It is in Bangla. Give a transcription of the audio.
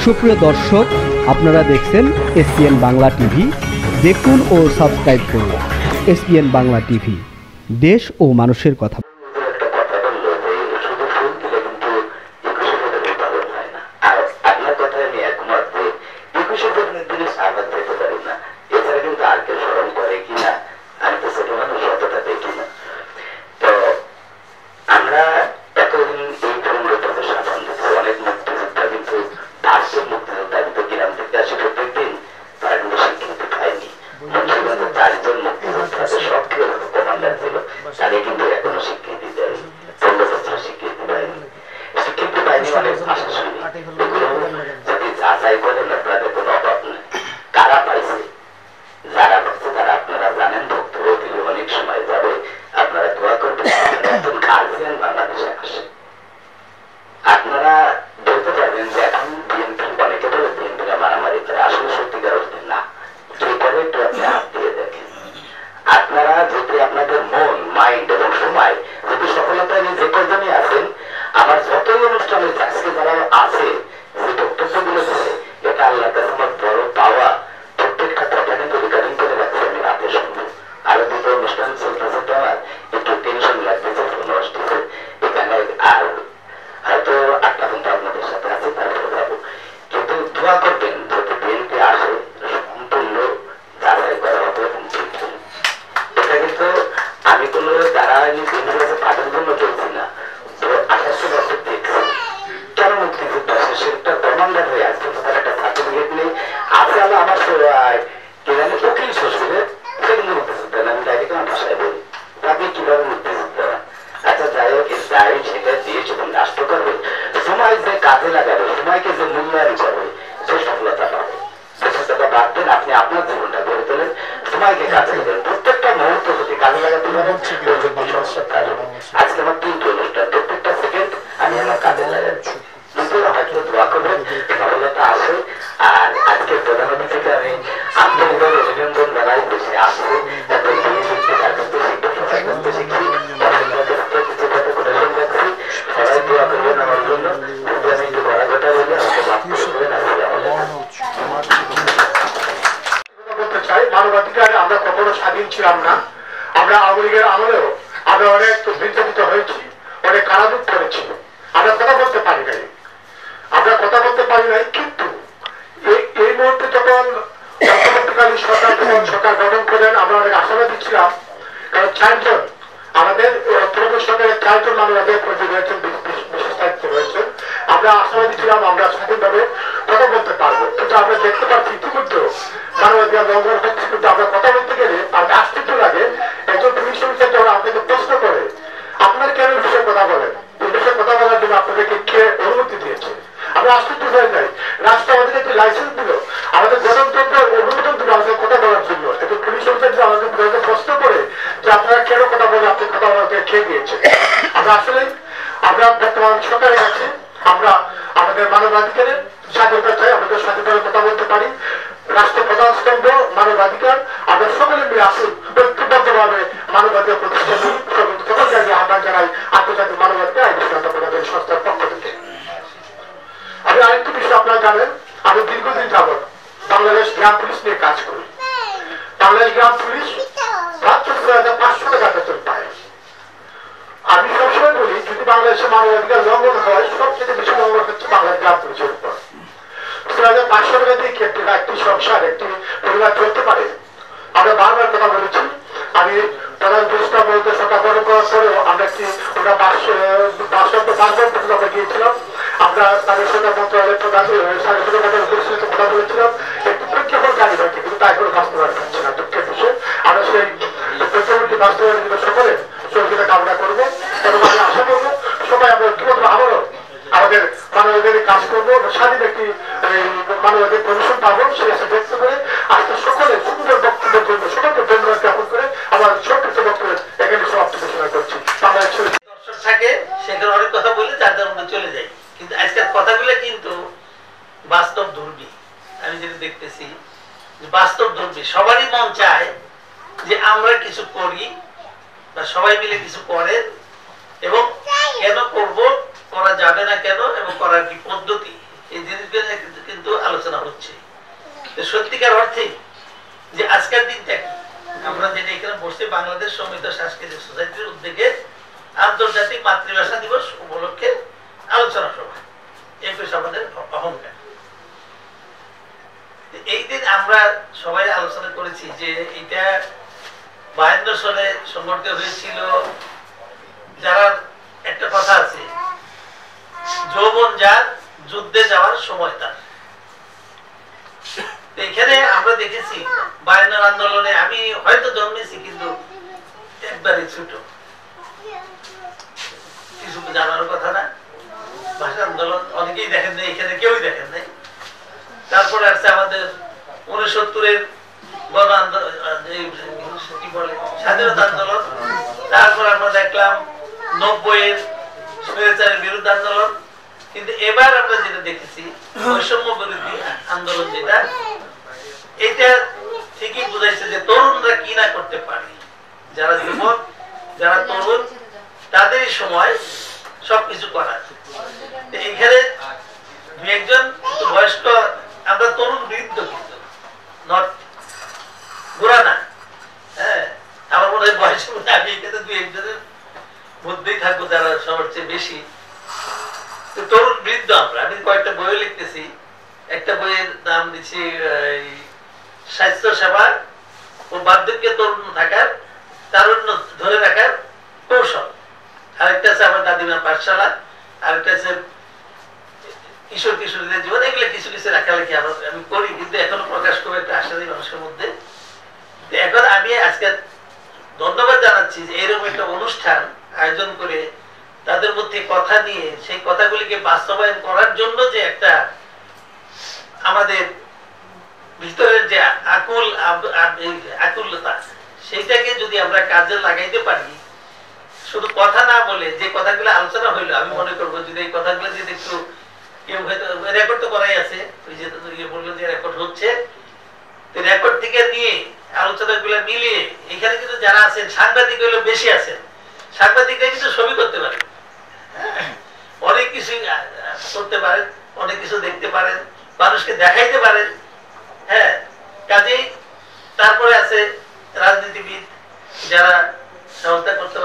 সুপ্রিয় দর্শক, আপনারা দেখছেন এসপিএন বাংলা টিভি। দেখুন ও সাবস্ক্রাইব করুন এসপিএন বাংলা টিভি, দেশ ও মানুষের কথা। মানবাধিকার আমরা কখনো স্বাধীন ছিলাম না। আমরা আওয়ামী লীগের আমলেও আমরা অনেক নির্যাতিত হয়েছি, অনেক কারাদুত করেছি। আমরা কথা বলতে পারি নাই, কিন্তু এই মুহূর্তে যখন অন্তর্বর্তীকালীন সরকার সরকার গঠন করেন আমরা অনেক আশাবাদী ছিলাম। কারণ চারজন আমাদের অন্তর্বর্তী সরকারের চারজন মানবাধিকার কর্মী রয়েছেন, বিশেষ দায়িত্বে রয়েছেন। আমরা আশাবাদী ছিলাম আমরা স্বাধীনভাবে কথা বলতে পারবো, কিন্তু আমরা দেখতে পাচ্ছি ইতিমধ্যে মানবাধিকার লঙ্ঘন হচ্ছে। কিন্তু আমরা কথা বলতে গেলে আমাদের আশ্চর্য লাগে, একজন পুলিশ অফিসার যখন আপনাকে প্রশ্ন করে আপনার কেন এই বিষয়ে কথা বলেন, এই বিষয়ে কথা বলার জন্য আপনাদেরকে কে অনুমতি দিয়েছে, আমরা আশ্চর্য হয়ে যাই। রাষ্ট্র আমাদের একটি লাইসেন্স দিল, আমাদের গণতন্ত্রের অনুমোদন দিল আমাদের কথা বলার জন্য। কিন্তু পুলিশ অফিসার আমাদের প্রশ্ন করে যে আপনারা কেন কথা বলে, আপনি কথা বলাতে খেয়ে দিয়েছে। আমরা আসলে আমরা বর্তমান সরকারের কাছে আমরা আমাদের মানবাধিকারের স্বাধীনতা চাই, আমাদের স্বাধীনভাবে কথা বলতে পারি। রাষ্ট্র প্রধান স্তম্ভ মানবাধিকার, আমরা সকলে মিলে আসুন ঐক্যবদ্ধভাবে মানবাধিকার প্রতিষ্ঠা করি। সকল জায়গায় আহ্বান জানাই আন্তর্জাতিক মানবাধিকার আইন স্বাধীনতা প্রদানের সংস্থার পক্ষ থেকে। আমি আরেকটি বিষয় আপনারা জানেন, আমি দীর্ঘদিন যাবৎ বাংলাদেশ গ্রাম পুলিশ নিয়ে কাজ করি। বাংলাদেশ গ্রাম পুলিশ মাত্র 500 টাকা বেতন পায়। আমি সবসময় বলি, যদি বাংলাদেশে মানবাধিকার লঙ্ঘন হয়, সবচেয়ে বেশি লঙ্ঘন হচ্ছে বাংলাদেশ গ্রাম পুলিশের উপর। 500 টাকা দিয়ে একটি সংসার, একটি পরিবার চলতে পারে। আমরা বারবার কথা বলেছি। আমি প্রধান উপদেষ্টা বলতে সরকার গঠন করার পরেও আমরা আমরা বাসগঞ্জ গিয়েছিলাম। আমরা স্থানীয় মন্ত্রণালয়ের প্রধান কথা বলেছিলাম, একটি প্রেক্ষাপট গাড়ি হয়েছে, কিন্তু তাই কোনো বাস্তবায়ন হচ্ছে না। দুঃখের বিষয় আমরা সেই প্রেক্ষাপটটি বাস্তবায়নের জন্য সকলে সহযোগিতা কামনা করবো এবং আমি আশা করবো সবাই আমরা ঐক্যবদ্ধ আবারও আমাদের মানবাধিকারের কাজ করবো, স্বাধীন একটি মানবাধিকার কমিশন পাবো। সেই আশা ব্যক্ত করে আজকে সকলে সুন্দর বক্তব্যের জন্য সকলকে ধন্যবাদ জ্ঞাপন করে আমার সংক্ষিপ্ত বক্তব্য এখানে সমাপ্তি ঘোষণা করছি। বাংলাদেশ দর্শক থাকে সেখানে অনেক কথা বলে যার মধ্যে চলে যায়, কিন্তু আজকের কথাগুলো কিন্তু বাস্তব দুর্বি। আমি যেটা দেখতেছি বাস্তব দুর্বি, সবারই মন চায় যে আমরা কিছু করি বা সবাই মিলে কিছু করেন, এবং কেন করব করা যাবে না কেন এবং করার কি পদ্ধতি, এই জিনিসগুলো কিন্তু আলোচনা হচ্ছে। সত্যিকার অর্থে যে আজকের দিনটা কি, আমরা যেটা এখানে বসে বাংলাদেশ সমিত সাংস্কৃতিক সোসাইটির উদ্যোগে আন্তর্জাতিক মাতৃভাষা দিবস উপলক্ষে আলোচনা সভা, একুশ আমাদের অহংকার। এই দিন আমরা সবাই আলোচনা করেছি যে এটা 52 সালে সংগঠিত হয়েছিল। যারা একটা কথা আছে, যৌবন যার যুদ্ধে যাওয়ার সময় তার। এখানে আমরা দেখেছি 52 আন্দোলনে আমি হয়তো জন্মেছি, কিন্তু একবারে ছোট, কিছু জানার কথা না। ভাষা আন্দোলন অনেকেই দেখেন নাই, এখানে কেউই দেখেন নাই। তারপরে আসছে আমাদের 69-এর গণ আন্দোলন, কি বলে স্বাধীনতা আন্দোলন। তারপর আমরা দেখলাম 90-এর স্বৈরাচারের বিরুদ্ধে আন্দোলন। কিন্তু এবার আমরা যেটা দেখেছি বৈষম্য বিরোধী আন্দোলন, যেটা এটা ঠিকই বুঝাইছে যে তরুণরা কি না করতে পারে। যারা যুবক, যারা তরুণ, তাদেরই সময় সবকিছু করার। এখানে দু একজন বয়স্ক, আমরা তরুণ বৃদ্ধ, কিন্তু নট বুড়া না। হ্যাঁ, আমার মনে হয় বয়সের মধ্যে আমি এখানে দু একজনের মধ্যেই থাকবো যারা সবার চেয়ে বেশি তরুণ বৃদ্ধ। আমি কয়েকটা বই লিখতেছি। একটা বইয়ের নাম দিচ্ছি স্বাস্থ্য সেবা ও বার্ধক্যে তরুণ থাকার, তারুণ্য ধরে রাখার কৌশল। আরেকটা আছে আমার দাদিমার পাঠশালা, আরেকটা আছে কিশোর কিশোরীদের জীবন। এগুলো কিছু কিছু লেখালেখি আমি করি, কিন্তু এখনো প্রকাশ করে একটা আশা নেই মানুষের মধ্যে। এখন আমি আজকে ধন্যবাদ জানাচ্ছি যে এরকম একটা অনুষ্ঠান আয়োজন করে তাদের মধ্যে কথা নিয়ে সেই কথাগুলিকে বাস্তবায়ন করার জন্য যে একটা আমাদের ভিতরের যে আকুলতা, সেইটাকে যদি আমরা কাজে লাগাইতে পারি, শুধু কথা না বলে যে কথাগুলো আলোচনা হইলো, আমি মনে করবো যদি এই কথাগুলো যদি একটু কেউ হয়তো রেকর্ড তো করাই আছে, ওই যে বললো যে রেকর্ড হচ্ছে, রেকর্ড থেকে নিয়ে আলোচনাগুলো মিলিয়ে, এখানে কিন্তু যারা আছেন সাংবাদিক হইলো বেশি আছেন, সাংবাদিকরা কিন্তু ছবি করতে পারেন, অনেক কিছু করতে পারেন, অনেক কিছু দেখতে পারেন, মানুষকে দেখাইতে পারেন। হ্যাঁ, কাজেই তারপরে আছে রাজনীতিবিদ, যারা সংস্থা করতে